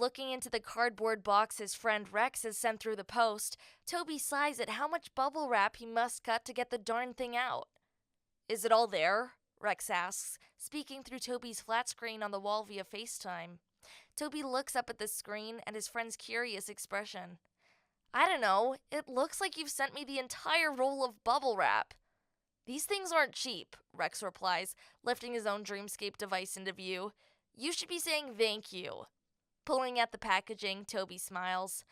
looking into the cardboard box his friend Rex has sent through the post, Toby sighs at how much bubble wrap he must cut to get the darn thing out. Is it all there? Rex asks, speaking through Toby's flat screen on the wall via FaceTime. Toby looks up at the screen and his friend's curious expression. I don't know, it looks like you've sent me the entire roll of bubble wrap. These things aren't cheap, Rex replies, lifting his own Dreamscape device into view. You should be saying thank you. Pulling at the packaging, Toby smiles.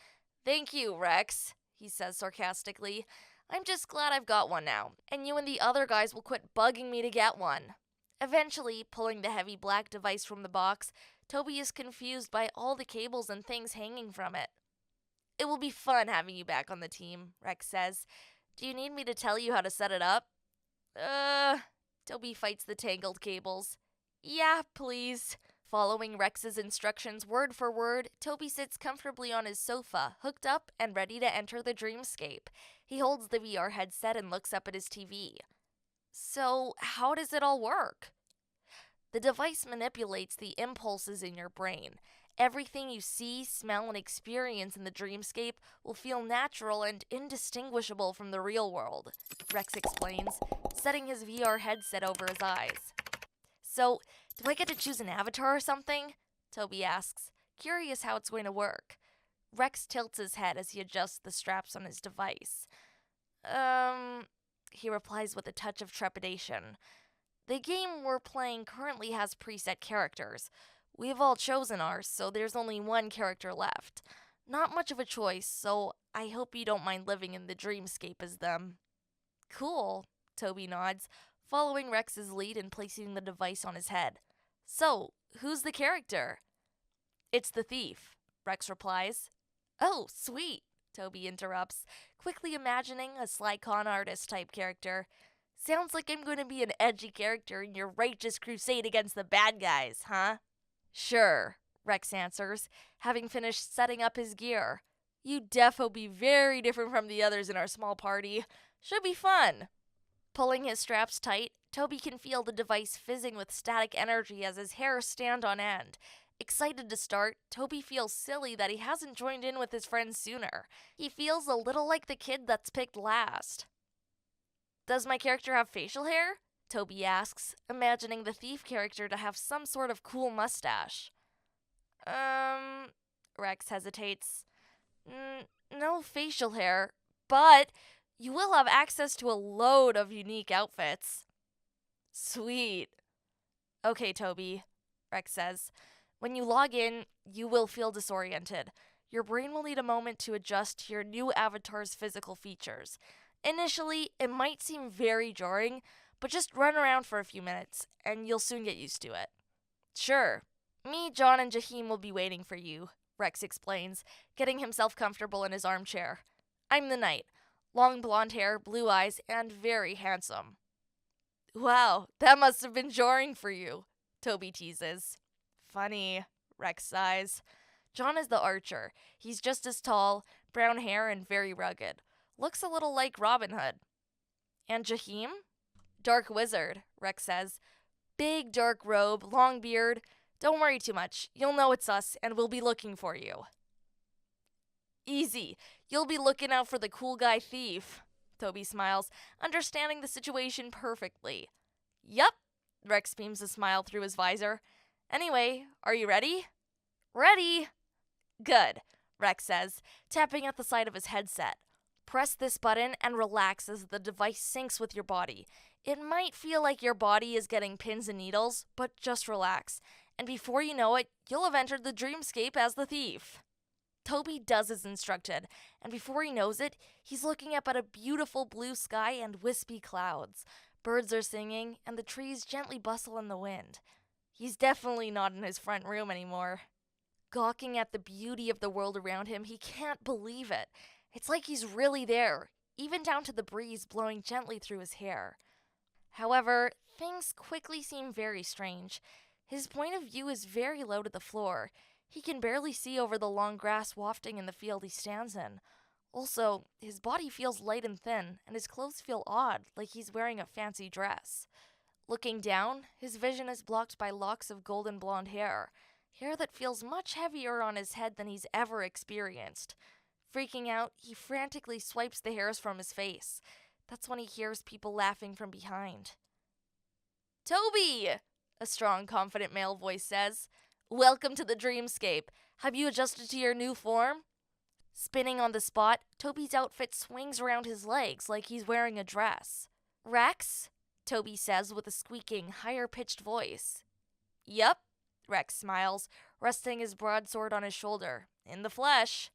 Thank you, Rex, he says sarcastically. I'm just glad I've got one now, and you and the other guys will quit bugging me to get one. Eventually, pulling the heavy black device from the box, Toby is confused by all the cables and things hanging from it. It will be fun having you back on the team, Rex says. Do you need me to tell you how to set it up? Toby fights the tangled cables. Yeah, please. Following Rex's instructions word for word, Toby sits comfortably on his sofa, hooked up and ready to enter the dreamscape. He holds the VR headset and looks up at his TV. So, how does it all work? The device manipulates the impulses in your brain. Everything you see, smell, and experience in the dreamscape will feel natural and indistinguishable from the real world, Rex explains, setting his VR headset over his eyes. So, do I get to choose an avatar or something? Toby asks, curious how it's going to work. Rex tilts his head as he adjusts the straps on his device. He replies with a touch of trepidation. The game we're playing currently has preset characters. We've all chosen ours, so there's only one character left. Not much of a choice, so I hope you don't mind living in the dreamscape as them. Cool, Toby nods, following Rex's lead and placing the device on his head. So, who's the character? It's the thief, Rex replies. Oh, sweet, Toby interrupts, quickly imagining a sly con artist type character. Sounds like I'm going to be an edgy character in your righteous crusade against the bad guys, huh? Sure, Rex answers, having finished setting up his gear. You defo be very different from the others in our small party. Should be fun. Pulling his straps tight, Toby can feel the device fizzing with static energy as his hairs stand on end. Excited to start, Toby feels silly that he hasn't joined in with his friends sooner. He feels a little like the kid that's picked last. Does my character have facial hair? Toby asks, imagining the thief character to have some sort of cool mustache. Rex hesitates. No facial hair, but you will have access to a load of unique outfits. Sweet. Okay, Toby, Rex says. When you log in, you will feel disoriented. Your brain will need a moment to adjust to your new avatar's physical features. Initially, it might seem very jarring, but just run around for a few minutes, and you'll soon get used to it. Sure. Me, John, and Jahim will be waiting for you, Rex explains, getting himself comfortable in his armchair. I'm the knight. Long blonde hair, blue eyes, and very handsome. Wow, that must have been jarring for you, Toby teases. Funny, Rex sighs. John is the archer. He's just as tall, brown hair, and very rugged. Looks a little like Robin Hood. And Jahim? Dark wizard, Rex says. Big dark robe, long beard. Don't worry too much. You'll know it's us, and we'll be looking for you. Easy. You'll be looking out for the cool guy thief. Toby smiles, understanding the situation perfectly. Yup, Rex beams a smile through his visor. Anyway, are you ready? Ready. Good, Rex says, tapping at the side of his headset. Press this button and relax as the device syncs with your body. It might feel like your body is getting pins and needles, but just relax. And before you know it, you'll have entered the dreamscape as the thief. Toby does as instructed, and before he knows it, he's looking up at a beautiful blue sky and wispy clouds. Birds are singing, and the trees gently bustle in the wind. He's definitely not in his front room anymore. Gawking at the beauty of the world around him, he can't believe it. It's like he's really there, even down to the breeze blowing gently through his hair. However, things quickly seem very strange. His point of view is very low to the floor. He can barely see over the long grass wafting in the field he stands in. Also, his body feels light and thin, and his clothes feel odd, like he's wearing a fancy dress. Looking down, his vision is blocked by locks of golden blonde hair. hair that feels much heavier on his head than he's ever experienced. Freaking out, he frantically swipes the hairs from his face. That's when he hears people laughing from behind. "Toby!" a strong, confident male voice says. "Welcome to the Dreamscape. Have you adjusted to your new form?" Spinning on the spot, Toby's outfit swings around his legs like he's wearing a dress. "Rex?" Toby says with a squeaking, higher-pitched voice. "Yup," Rex smiles, resting his broadsword on his shoulder. "In the flesh."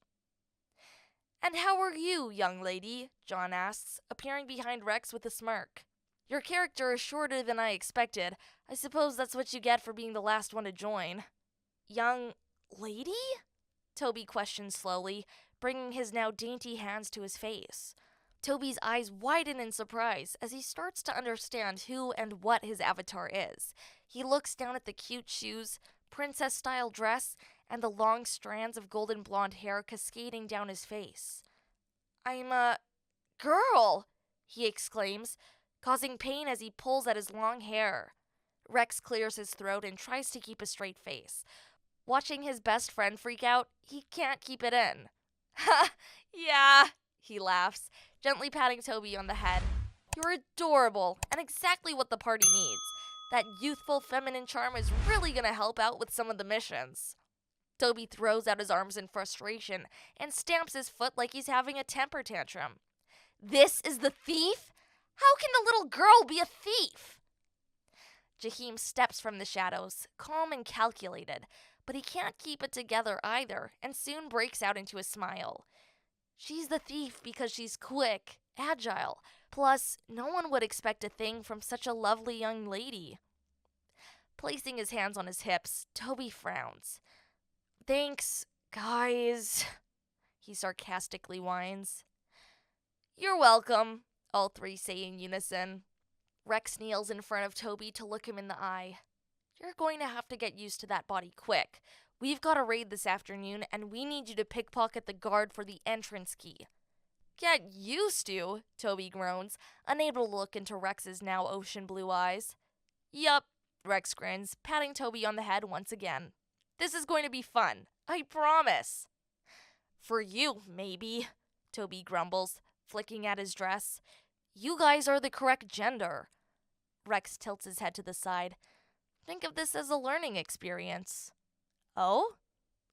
"And how are you, young lady?" John asks, appearing behind Rex with a smirk. "Your character is shorter than I expected. I suppose that's what you get for being the last one to join." "Young lady?" Toby questions slowly, bringing his now dainty hands to his face. Toby's eyes widen in surprise as he starts to understand who and what his avatar is. He looks down at the cute shoes, princess-style dress, and the long strands of golden blonde hair cascading down his face. "I'm a girl!" he exclaims, causing pain as he pulls at his long hair. Rex clears his throat and tries to keep a straight face. Watching his best friend freak out, he can't keep it in. "Ha! Yeah!" he laughs, gently patting Toby on the head. "You're adorable, and exactly what the party needs. That youthful feminine charm is really gonna help out with some of the missions." Toby throws out his arms in frustration and stamps his foot like he's having a temper tantrum. "This is the thief? How can the little girl be a thief?" Jaheim steps from the shadows, calm and calculated, but he can't keep it together either, and soon breaks out into a smile. "She's the thief because she's quick, agile, plus no one would expect a thing from such a lovely young lady." Placing his hands on his hips, Toby frowns. "Thanks, guys," he sarcastically whines. "You're welcome," all three say in unison. Rex kneels in front of Toby to look him in the eye. "You're going to have to get used to that body quick. We've got a raid this afternoon, and we need you to pickpocket the guard for the entrance key." "Get used to?" Toby groans, unable to look into Rex's now ocean blue eyes. "Yup," Rex grins, patting Toby on the head once again. "This is going to be fun. I promise." "For you, maybe," Toby grumbles, flicking at his dress. "You guys are the correct gender." Rex tilts his head to the side. "Think of this as a learning experience." "Oh?"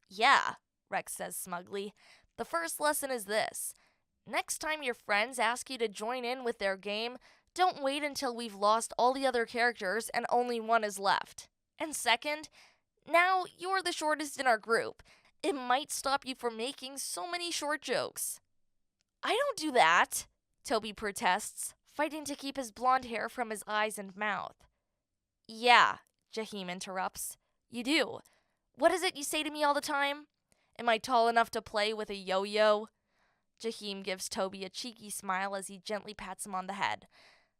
"Yeah," Rex says smugly. "The first lesson is this. Next time your friends ask you to join in with their game, don't wait until we've lost all the other characters and only one is left. And second, now you're the shortest in our group. It might stop you from making so many short jokes." "I don't do that," Toby protests, fighting to keep his blonde hair from his eyes and mouth. "Yeah," Jaheim interrupts. "You do. What is it you say to me all the time? Am I tall enough to play with a yo-yo?" Jaheim gives Toby a cheeky smile as he gently pats him on the head.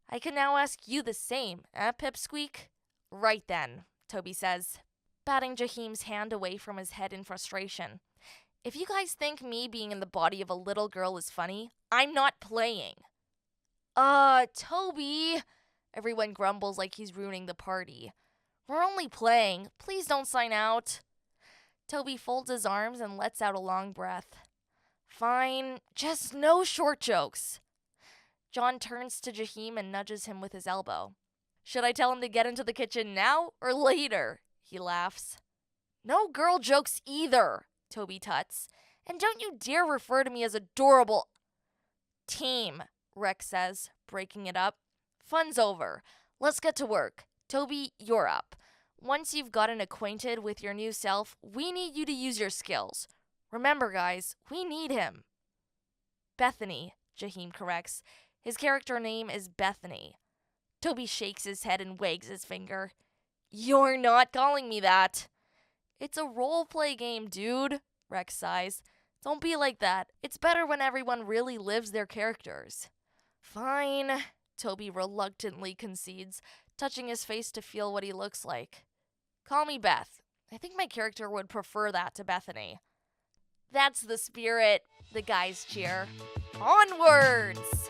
"I can now ask you the same, Pipsqueak?" "Right then," Toby says, batting Jaheim's hand away from his head in frustration. "If you guys think me being in the body of a little girl is funny, I'm not playing." Toby," everyone grumbles like he's ruining the party. "We're only playing. Please don't sign out." Toby folds his arms and lets out a long breath. "Fine, just no short jokes." John turns to Jaheim and nudges him with his elbow. "Should I tell him to get into the kitchen now or later?" he laughs. "No girl jokes either," Toby tuts. "And don't you dare refer to me as adorable." "Team," Rex says, breaking it up. "Fun's over. Let's get to work. Toby, you're up. Once you've gotten acquainted with your new self, we need you to use your skills. Remember, guys, we need him." "Bethany," Jaheim corrects. His character name is Bethany. Toby shakes his head and wags his finger. "You're not calling me that." "It's a role-play game, dude," Rex sighs. "Don't be like that. It's better when everyone really lives their characters." "Fine," Toby reluctantly concedes, touching his face to feel what he looks like. "Call me Beth. I think my character would prefer that to Bethany." "That's the spirit," the guys cheer. "Onwards!"